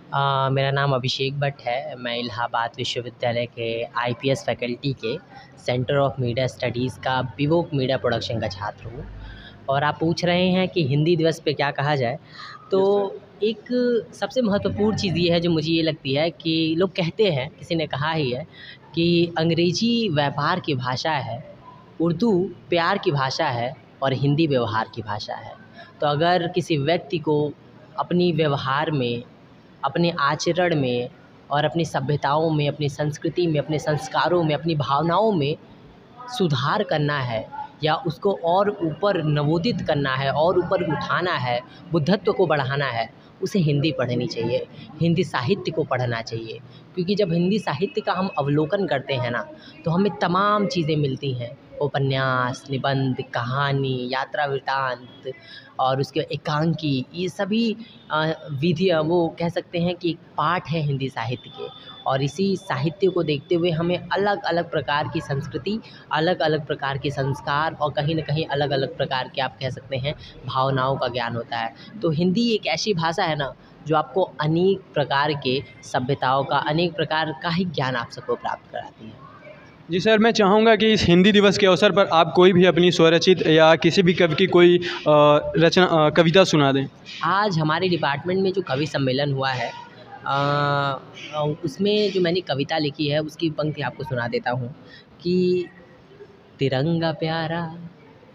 मेरा नाम अभिषेक भट्ट है। मैं इलाहाबाद विश्वविद्यालय के आईपीएस फैकल्टी के सेंटर ऑफ मीडिया स्टडीज़ का विवोक मीडिया प्रोडक्शन का छात्र हूँ। और आप पूछ रहे हैं कि हिंदी दिवस पे क्या कहा जाए, तो एक सबसे महत्वपूर्ण चीज़ ये है जो मुझे ये लगती है कि लोग कहते हैं, किसी ने कहा ही है कि अंग्रेज़ी व्यापार की भाषा है, उर्दू प्यार की भाषा है और हिंदी व्यवहार की भाषा है। तो अगर किसी व्यक्ति को अपनी व्यवहार में, अपने आचरण में और अपनी सभ्यताओं में, अपनी संस्कृति में, अपने संस्कारों में, अपनी भावनाओं में सुधार करना है या उसको और ऊपर नवोदित करना है और ऊपर उठाना है, बुद्धत्व को बढ़ाना है, उसे हिंदी पढ़नी चाहिए, हिंदी साहित्य को पढ़ना चाहिए। क्योंकि जब हिंदी साहित्य का हम अवलोकन करते हैं ना, तो हमें तमाम चीज़ें मिलती हैं। उपन्यास, निबंध, कहानी, यात्रा वृत्तांत और उसके एकांकी, ये सभी विधियाँ, वो कह सकते हैं कि एक पाठ है हिंदी साहित्य के। और इसी साहित्य को देखते हुए हमें अलग अलग प्रकार की संस्कृति, अलग अलग प्रकार के संस्कार और कहीं न कहीं अलग अलग प्रकार के, आप कह सकते हैं, भावनाओं का ज्ञान होता है। तो हिंदी एक ऐसी भाषा है ना, जो आपको अनेक प्रकार के सभ्यताओं का, अनेक प्रकार का ही ज्ञान आप सबको प्राप्त कराती है। जी सर, मैं चाहूँगा कि इस हिंदी दिवस के अवसर पर आप कोई भी अपनी स्वरचित या किसी भी कवि की कोई कविता सुना दें। आज हमारे डिपार्टमेंट में जो कवि सम्मेलन हुआ है, उसमें जो मैंने कविता लिखी है उसकी पंक्ति आपको सुना देता हूँ कि तिरंगा प्यारा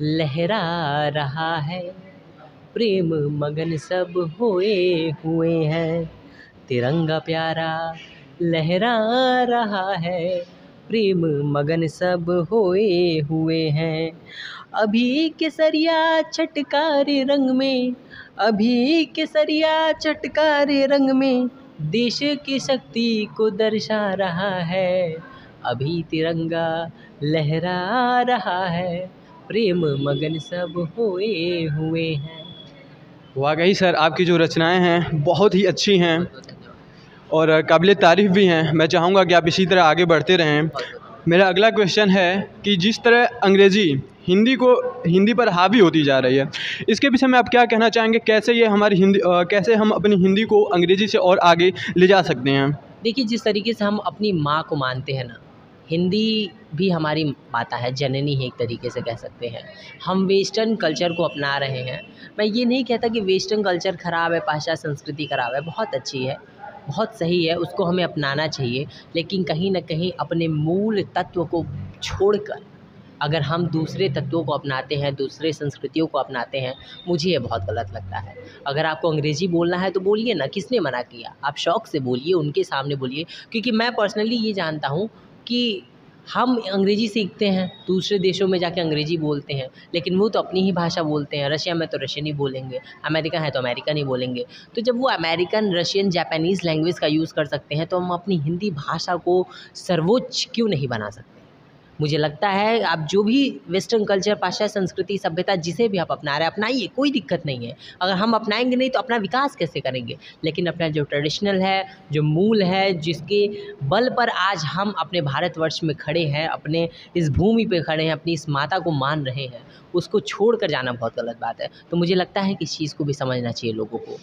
लहरा रहा है, प्रेम मगन सब होए हुए हैं। तिरंगा प्यारा लहरा रहा है, प्रेम मगन सब होए हुए हैं। अभी केसरिया चटकारे रंग में, अभी केसरिया चटकारे रंग में देश की शक्ति को दर्शा रहा है। अभी तिरंगा लहरा रहा है, प्रेम मगन सब होए हुए हैं। वाकई सर, आपकी जो रचनाएं हैं बहुत ही अच्छी हैं और काबिल तारीफ़ भी हैं। मैं चाहूँगा कि आप इसी तरह आगे बढ़ते रहें। मेरा अगला क्वेश्चन है कि जिस तरह अंग्रेज़ी हिंदी पर हावी होती जा रही है, इसके विषय में आप क्या कहना चाहेंगे? कैसे ये हमारी हिंदी कैसे हम अपनी हिंदी को अंग्रेज़ी से और आगे ले जा सकते हैं? देखिए, जिस तरीके से हम अपनी माँ को मानते हैं ना, हिंदी भी हमारी माता है, जननी है, एक तरीके से कह सकते हैं। हम वेस्टर्न कल्चर को अपना रहे हैं। मैं ये नहीं कहता कि वेस्टर्न कल्चर ख़राब है, पाश्चात्य संस्कृति ख़राब है, बहुत अच्छी है, बहुत सही है, उसको हमें अपनाना चाहिए। लेकिन कहीं न कहीं अपने मूल तत्व को छोड़कर अगर हम दूसरे तत्वों को अपनाते हैं, दूसरे संस्कृतियों को अपनाते हैं, मुझे ये बहुत गलत लगता है। अगर आपको अंग्रेज़ी बोलना है तो बोलिए ना, किसने मना किया? आप शौक़ से बोलिए, उनके सामने बोलिए। क्योंकि मैं पर्सनली ये जानता हूँ कि हम अंग्रेज़ी सीखते हैं, दूसरे देशों में जाके अंग्रेज़ी बोलते हैं, लेकिन वो तो अपनी ही भाषा बोलते हैं। रशिया में तो रशियन ही बोलेंगे, अमेरिका है तो अमेरिकन ही बोलेंगे। तो जब वो अमेरिकन, रशियन, जापानीज़ लैंग्वेज का यूज़ कर सकते हैं, तो हम अपनी हिंदी भाषा को सर्वोच्च क्यों नहीं बना सकते? मुझे लगता है आप जो भी वेस्टर्न कल्चर, पाश्चात्य संस्कृति, सभ्यता, जिसे भी आप अपना रहे हैं, अपनाइए, कोई दिक्कत नहीं है। अगर हम अपनाएंगे नहीं तो अपना विकास कैसे करेंगे? लेकिन अपना जो ट्रेडिशनल है, जो मूल है, जिसके बल पर आज हम अपने भारतवर्ष में खड़े हैं, अपने इस भूमि पे खड़े हैं, अपनी इस माता को मान रहे हैं, उसको छोड़ कर जाना बहुत गलत बात है। तो मुझे लगता है कि इस चीज़ को भी समझना चाहिए लोगों को।